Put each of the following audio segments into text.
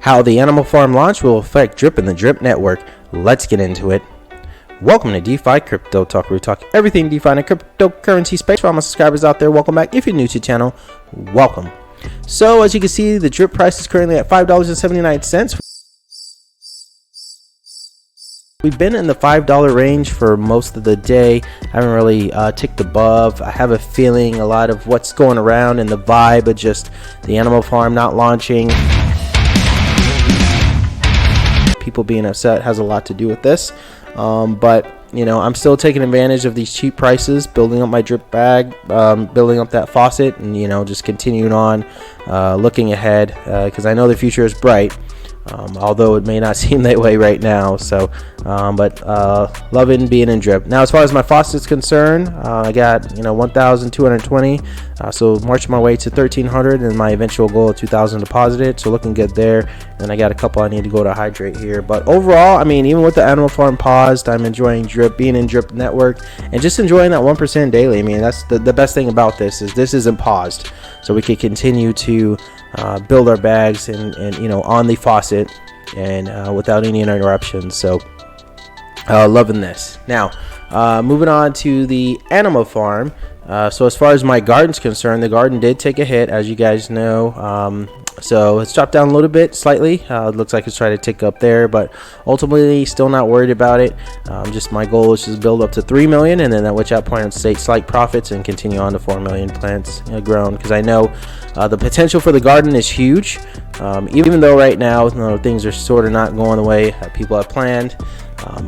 how the Animal Farm launch will affect Drip and the Drip Network. Let's get into it. Welcome to DeFi Crypto Talk, where we talk everything DeFi and cryptocurrency space. For all my subscribers out there, welcome back. If you're new to the channel, welcome. So as you can see, the Drip price is currently at $5.79. We've been in the $5 range for most of the day. Haven't really ticked above. I have a feeling a lot of what's going around and the vibe of just the Animal Farm not launching, people being upset, has a lot to do with this. But you know, I'm still taking advantage of these cheap prices, building up my drip bag, building up that faucet, and you know, just continuing on, looking ahead, because I know the future is bright. Although it may not seem that way right now. So but loving being in drip. Now as far as my faucet's concerned, I got 1,220, so marching my way to 1,300 and my eventual goal of 2,000 deposited, so looking good there. And I got a couple I need to go to hydrate here, but overall, I mean, even with the Animal Farm paused, I'm enjoying drip, being in Drip Network, and just enjoying that 1% daily. I mean, that's the best thing about this, is this isn't paused, so we can continue to build our bags and on the faucet and without any interruptions. So loving this. Now moving on to the Animal Farm. So as far as my garden's concerned, the garden did take a hit, as you guys know. So it's dropped down a little bit slightly. It looks like it's trying to tick up there, but ultimately still not worried about it. Just my goal is just build up to 3 million, and then at which point I'd state slight profits and continue on to 4 million plants grown, because I know the potential for the garden is huge. Even though right now things are sort of not going the way that people have planned,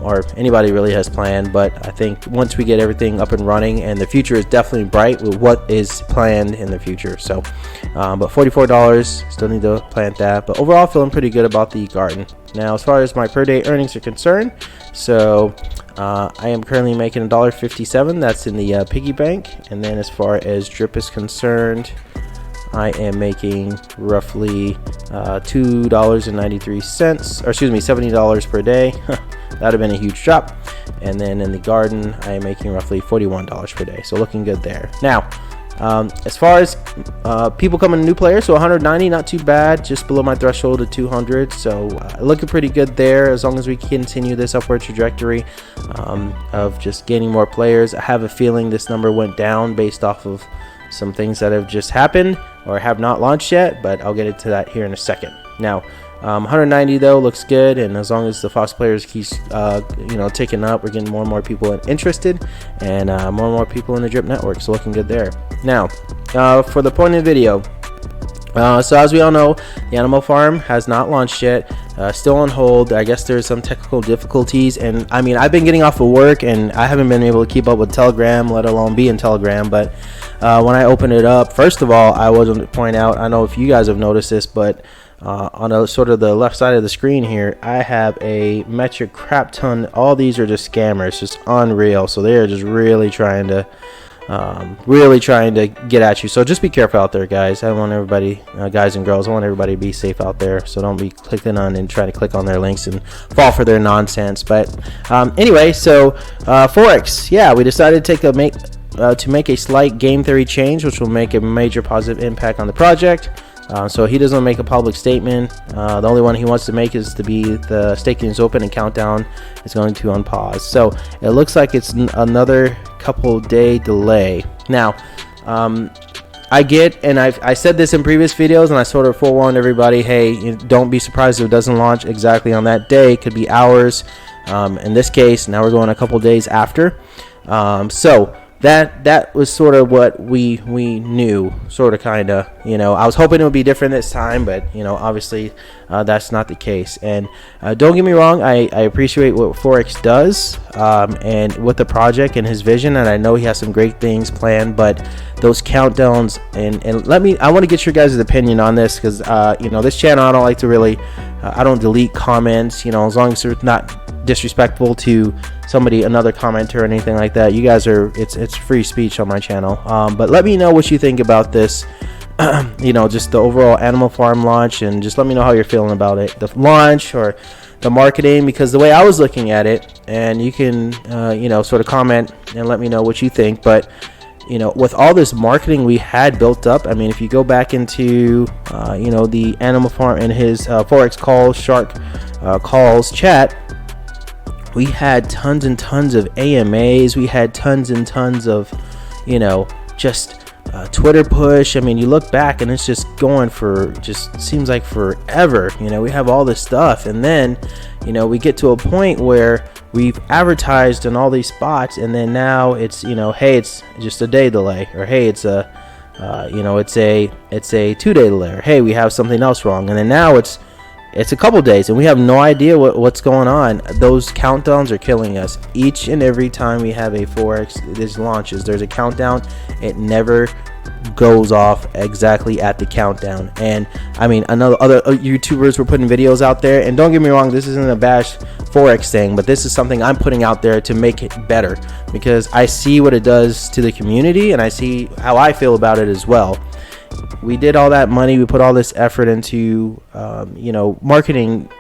or anybody really has planned, but I think once we get everything up and running, and the future is definitely bright with what is planned in the future. So but $44, still need to plant that, but overall feeling pretty good about the garden. Now as far as my per day earnings are concerned, so I am currently making $1.57. that's in the piggy bank. And then as far as drip is concerned, I am making roughly $2.93, or excuse me, $70 per day. That would have been a huge drop. And then in the garden, I am making roughly $41 per day, so looking good there. Now as far as people coming, new players, so 190, not too bad, just below my threshold of 200, so looking pretty good there, as long as we continue this upward trajectory of just gaining more players. I have a feeling this number went down based off of some things that have just happened or have not launched yet, but I'll get into that here in a second. Now 190 though looks good, and as long as the Fox players keeps ticking up, we're getting more and more people interested, and more and more people in the Drip Network, so looking good there. Now for the point of the video, so as we all know, the Animal Farm has not launched yet, still on hold. I guess there's some technical difficulties, and I mean, I've been getting off of work and I haven't been able to keep up with Telegram, let alone be in Telegram. But when I open it up, first of all, I want to point out, I don't know if you guys have noticed this, but on a sort of the left side of the screen here, I have a metric crap ton. All these are just scammers, just unreal. So they're just really trying to get at you. So just be careful out there, guys. I want everybody, guys and girls, I want everybody to be safe out there. So don't be clicking on and trying to click on their links and fall for their nonsense. But anyway, so Forex, yeah, we decided to make a slight game theory change, which will make a major positive impact on the project. So he doesn't make a public statement. The only one he wants to make is to be the staking is open and countdown is going to unpause. So it looks like it's another couple day delay. Now I get, and I said this in previous videos, and I sort of forewarned everybody, hey, don't be surprised if it doesn't launch exactly on that day. It could be hours. In this case, now we're going a couple days after. So that was sort of what we knew, sort of, kind of. I was hoping it would be different this time, but obviously that's not the case. And don't get me wrong, I appreciate what Forex does and with the project and his vision, and I know he has some great things planned. But those countdowns, and I want to get your guys' opinion on this, because this channel, I don't like to really I don't delete comments, as long as they're not disrespectful to somebody, another commenter or anything like that. You guys are, it's free speech on my channel. But let me know what you think about this, just the overall Animal Farm launch, and just let me know how you're feeling about it, the launch or the marketing, because the way I was looking at it, and you can sort of comment and let me know what you think. But with all this marketing we had built up, I mean, if you go back into, the Animal Farm and his Forex Calls, Shark Calls chat, we had tons and tons of AMAs. We had tons and tons of, just Twitter push. I mean, you look back and it's just going for, just seems like forever. We have all this stuff, and then, we get to a point where we've advertised in all these spots, and then now it's, hey, it's just a day delay, or hey, it's a, it's a 2-day delay, or hey, we have something else wrong, and then now it's a couple days, and we have no idea what's going on. Those countdowns are killing us. Each and every time we have a Forex, this launches, there's a countdown. It never goes off exactly at the countdown. And I mean, other YouTubers were putting videos out there, and don't get me wrong, this isn't a bash Forex thing, but this is something I'm putting out there to make it better, because I see what it does to the community, and I see how I feel about it as well. We did all that money, we put all this effort into marketing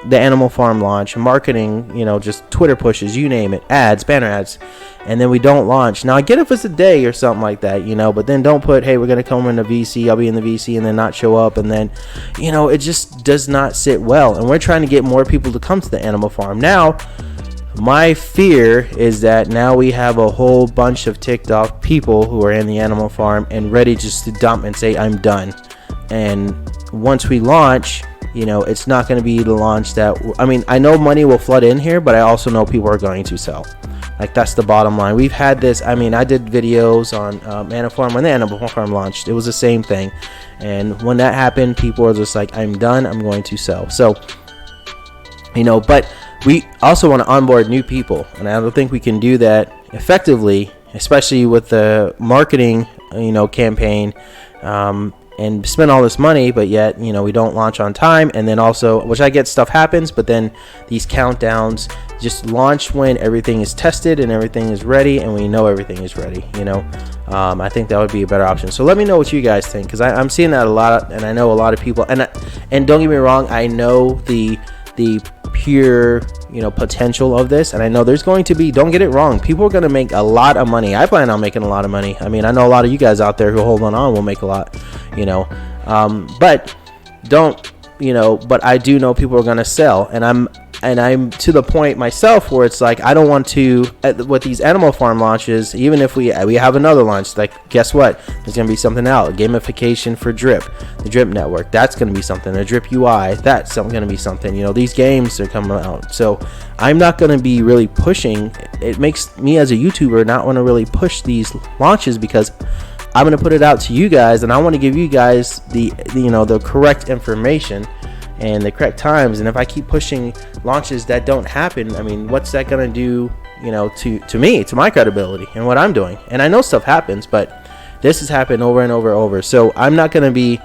the Animal Farm launch, marketing, just Twitter pushes, you name it, ads, banner ads, and then we don't launch. Now I get if it's a day or something like that, but then don't put, hey, we're gonna come in the VC, I'll be in the VC, and then not show up, and then it just does not sit well. And we're trying to get more people to come to the Animal Farm. Now my fear is that now we have a whole bunch of ticked off people who are in the Animal Farm and ready just to dump and say, I'm done. And once we launch, it's not going to be the launch that, I mean, I know money will flood in here, but I also know people are going to sell. Like, that's the bottom line. We've had this, I mean, I did videos on Animal Farm when the Animal Farm launched. It was the same thing. And when that happened, people were just like, I'm done, I'm going to sell. So, but we also want to onboard new people, and I don't think we can do that effectively, especially with the marketing, campaign, and spend all this money, but yet, we don't launch on time. And then also, which I get, stuff happens, but then these countdowns, just launch when everything is tested and everything is ready, and we know everything is ready. I think that would be a better option. So let me know what you guys think, because I'm seeing that a lot, and I know a lot of people, and don't get me wrong, I know the pure potential of this, and I know there's going to be, don't get it wrong, people are going to make a lot of money. I plan on making a lot of money. I mean, I know a lot of you guys out there who hold on will make a lot, but don't, but I do know people are going to sell, and I'm to the point myself where it's like, I don't want to, with these Animal Farm launches, even if we have another launch, like, guess what, there's going to be something out, gamification for Drip, the Drip network, that's going to be something, a Drip UI, that's going to be something, these games are coming out. So I'm not going to be really pushing. It makes me as a YouTuber not want to really push these launches, because I'm going to put it out to you guys, and I want to give you guys the correct information and the correct times. And if I keep pushing launches that don't happen, I mean, what's that going to do, to me, to my credibility and what I'm doing? And I know stuff happens, but this has happened over and over and over. So I'm not going to be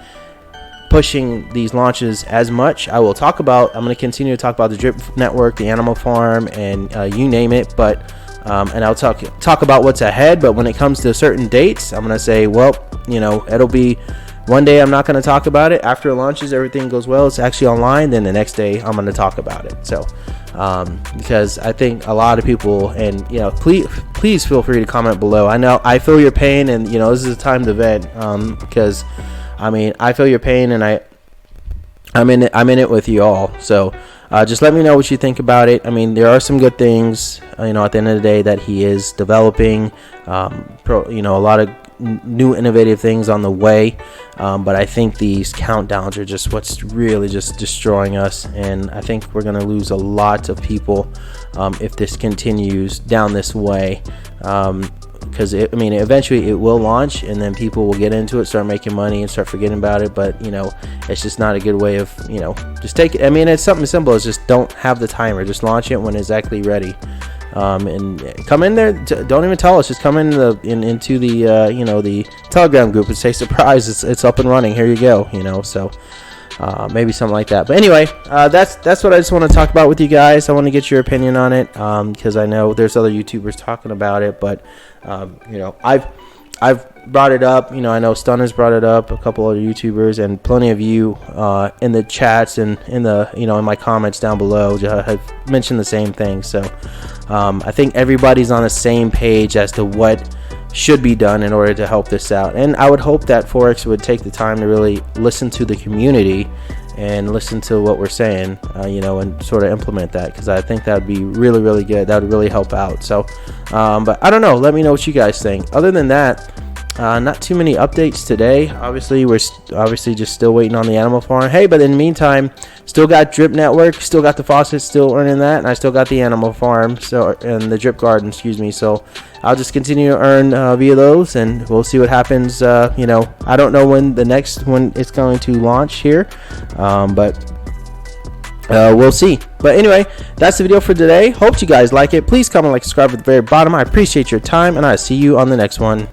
pushing these launches as much. I'm going to continue to talk about the Drip network, the Animal Farm, and you name it, but and I'll talk about what's ahead. But when it comes to certain dates, I'm going to say, well, it'll be one day I'm not going to talk about it. After it launches, everything goes well, it's actually online, then the next day I'm going to talk about it. So because I think a lot of people, and please feel free to comment below. I know I feel your pain, and this is a time to vent, because I mean, I feel your pain, and I'm in it with you all. So just let me know what you think about it. I mean, there are some good things, at the end of the day, that he is developing, a lot of new innovative things on the way, but I think these countdowns are just what's really just destroying us, and I think we're going to lose a lot of people if this continues down this way, because eventually it will launch, and then people will get into it, start making money, and start forgetting about it. But it's just not a good way of just take it. I mean, it's something simple. It's just don't have the timer, just launch it when it's exactly ready. And come in there, don't even tell us, just come into the Telegram group and say, surprise, it's up and running, here you go, so maybe something like that. But anyway, that's what I just want to talk about with you guys. I want to get your opinion on it, because I know there's other YouTubers talking about it, but I've brought it up. I know Stunner's brought it up, a couple other YouTubers, and plenty of you in the chats and in the in my comments down below have mentioned the same thing. So I think everybody's on the same page as to what should be done in order to help this out. And I would hope that Forex would take the time to really listen to the community and listen to what we're saying, you know, and sort of implement that, because I think that would be really, really good. That would really help out. So, but I don't know. Let me know what you guys think. Other than that, not too many updates today. Obviously, we're obviously just still waiting on the animal farm. Hey, but in the meantime, still got Drip Network, still got the faucet, still earning that, and I still got the animal farm, so, and the Drip Garden, excuse me. So I'll just continue to earn via those, and we'll see what happens. You know, I don't know when the next one is going to launch here, but we'll see. But anyway, that's the video for today. Hope you guys like it. Please comment, like, subscribe at the very bottom. I appreciate your time, and I'll see you on the next one.